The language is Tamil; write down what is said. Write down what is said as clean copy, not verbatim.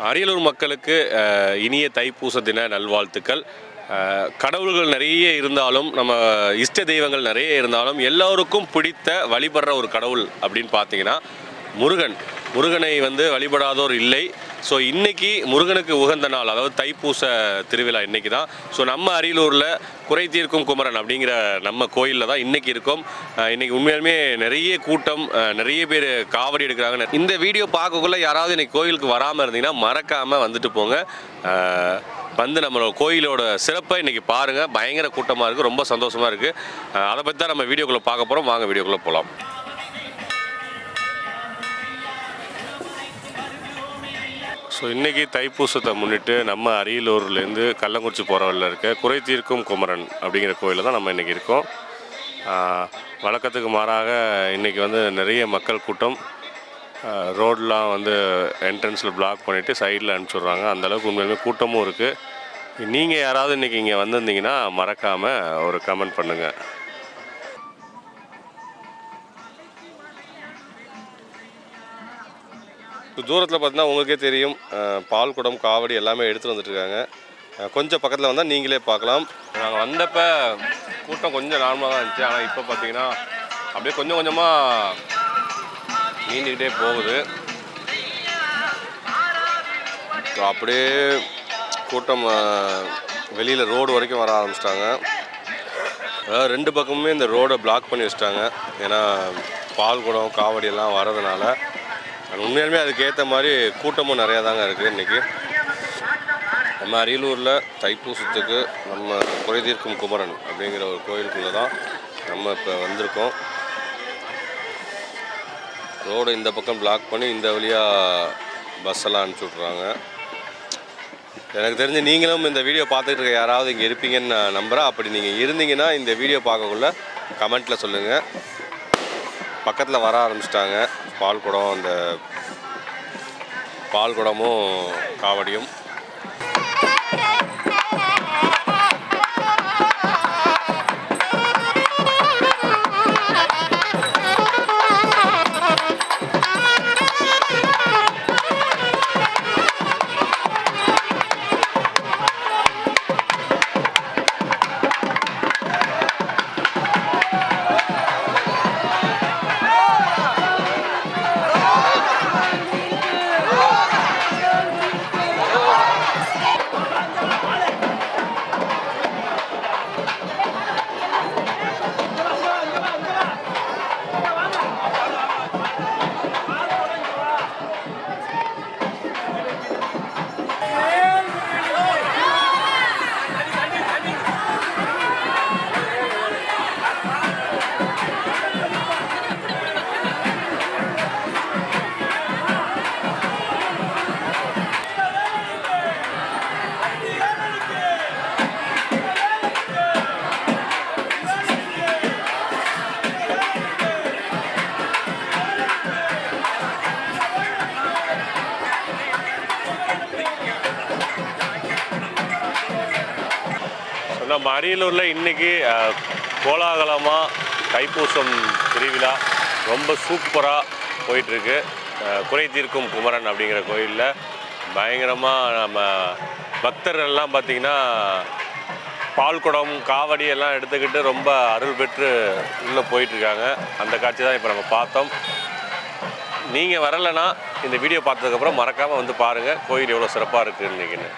அரியலூர் மக்களுக்கு இனிய தைப்பூச தின நல்வாழ்த்துக்கள். கடவுள்கள் நிறைய இருந்தாலும், நம்ம இஷ்ட தெய்வங்கள் நிறைய இருந்தாலும், எல்லோருக்கும் பிடித்த வழிபடுற ஒரு கடவுள் அப்படின்னு பார்த்தீங்கன்னா முருகன். முருகனை வழிபடாதோர் இல்லை. ஸோ இன்றைக்கி முருகனுக்கு உகந்த நாள், அதாவது தைப்பூச திருவிழா இன்றைக்கி தான். ஸோ நம்ம அரியலூரில் குறை தீர்க்கும் குமரன் அப்படிங்கிற நம்ம கோயிலில் தான் இன்றைக்கி இருக்கோம். இன்றைக்கி உண்மையாலுமே நிறைய கூட்டம், நிறைய பேர் காவடி எடுக்கிறாங்க. இந்த வீடியோ பார்க்கக்குள்ளே யாராவது இன்றைக்கி கோயிலுக்கு வராமல் இருந்தீங்கன்னா மறக்காமல் வந்துட்டு போங்க. நம்மளோட கோயிலோட சிறப்பை இன்றைக்கி பாருங்கள். பயங்கர கூட்டமாக இருக்குது, ரொம்ப சந்தோஷமாக இருக்குது. அதை பற்றி தான் நம்ம வீடியோக்குள்ளே பார்க்க போகிறோம். வாங்க வீடியோக்குள்ளே போகலாம். ஸோ இன்றைக்கி தைப்பூசத்தை முன்னிட்டு நம்ம அரியலூர்லேருந்து கள்ளங்குறிச்சி போகிற வழியில் இருக்க குறை தீர்க்கும் குமரன் அப்படிங்கிற கோயிலில் தான் நம்ம இன்றைக்கி இருக்கோம். வழக்கத்துக்கு மாறாக இன்றைக்கி நிறைய மக்கள் கூட்டம். ரோடெலாம் என்ட்ரன்ஸில் பிளாக் பண்ணிவிட்டு சைடில் அனுப்பிச்சுட்றாங்க. அந்தளவுக்கு உண்மையிலுமே கூட்டமும் இருக்குது. நீங்கள் யாராவது இன்றைக்கி இங்கே வந்திருந்தீங்கன்னா மறக்காமல் ஒரு கமெண்ட் பண்ணுங்கள். இப்போ தூரத்தில் பார்த்தீங்கன்னா உங்களுக்கே தெரியும், பால் குடம், காவடி எல்லாமே எடுத்துகிட்டு வந்துட்டுருக்காங்க. கொஞ்சம் பக்கத்தில் வந்தால் நீங்களே பார்க்கலாம். நாங்கள் வந்தப்போ கூட்டம் கொஞ்சம் நார்மலாக தான் இருந்துச்சு. ஆனால் இப்போ பார்த்தீங்கன்னா அப்படியே கொஞ்சம் கொஞ்சமாக நீண்டுக்கிட்டே போகுது. ஸோ அப்படியே கூட்டம் வெளியில் ரோடு வரைக்கும் வர ஆரம்பிச்சிட்டாங்க. அதாவது ரெண்டு பக்கமுமே இந்த ரோடை பிளாக் பண்ணி வச்சிட்டாங்க. ஏன்னா பால் குடம், காவடி எல்லாம் வர்றதுனால உண்மையாலுமே அதுக்கேற்ற மாதிரி கூட்டமும் நிறையா தாங்க இருக்குது. இன்றைக்கி நம்ம அரியலூரில் தைப்பூசத்துக்கு நம்ம குறை தீர்க்கும் குமரன் அப்படிங்கிற ஒரு கோயிலுக்குள்ளே தான் நம்ம இப்போ வந்திருக்கோம். ரோடு இந்த பக்கம் பிளாக் பண்ணி இந்த வழியாக பஸ்ஸெல்லாம் அனுப்பிச்சி விட்றாங்க. எனக்கு தெரிஞ்சு நீங்களும் இந்த வீடியோ பார்த்துட்டு இருக்க யாராவது இங்கே இருப்பீங்கன்னு நான் நம்புகிறேன். அப்படி நீங்கள் இருந்தீங்கன்னா இந்த வீடியோ பார்க்கக்குள்ள கமெண்ட்டில் சொல்லுங்கள். பக்கத்தில் வர ஆரம்பிச்சிட்டாங்க பால் குடம், அந்த பால் குடமும் காவடியும். நம்ம அரியலூரில் இன்றைக்கி கோலாகலமாக தைப்பூசம் திருவிழா ரொம்ப சூப்பராக போயிட்டுருக்கு. குறை தீர்க்கும் குமரன் அப்படிங்கிற கோயிலில் பயங்கரமாக நம்ம பக்தர்கள்லாம் பார்த்திங்கன்னா பால் குடம், காவடி எல்லாம் எடுத்துக்கிட்டு ரொம்ப அருள் பெற்று உள்ளே போயிட்டுருக்காங்க. அந்த காட்சி தான் இப்போ நம்ம பார்த்தோம். நீங்கள் வரலைன்னா இந்த வீடியோ பார்த்ததுக்கப்புறம் மறக்காமல் பாருங்கள் கோயில் எவ்வளோ சிறப்பாக இருக்குது இன்றைக்கின்னு.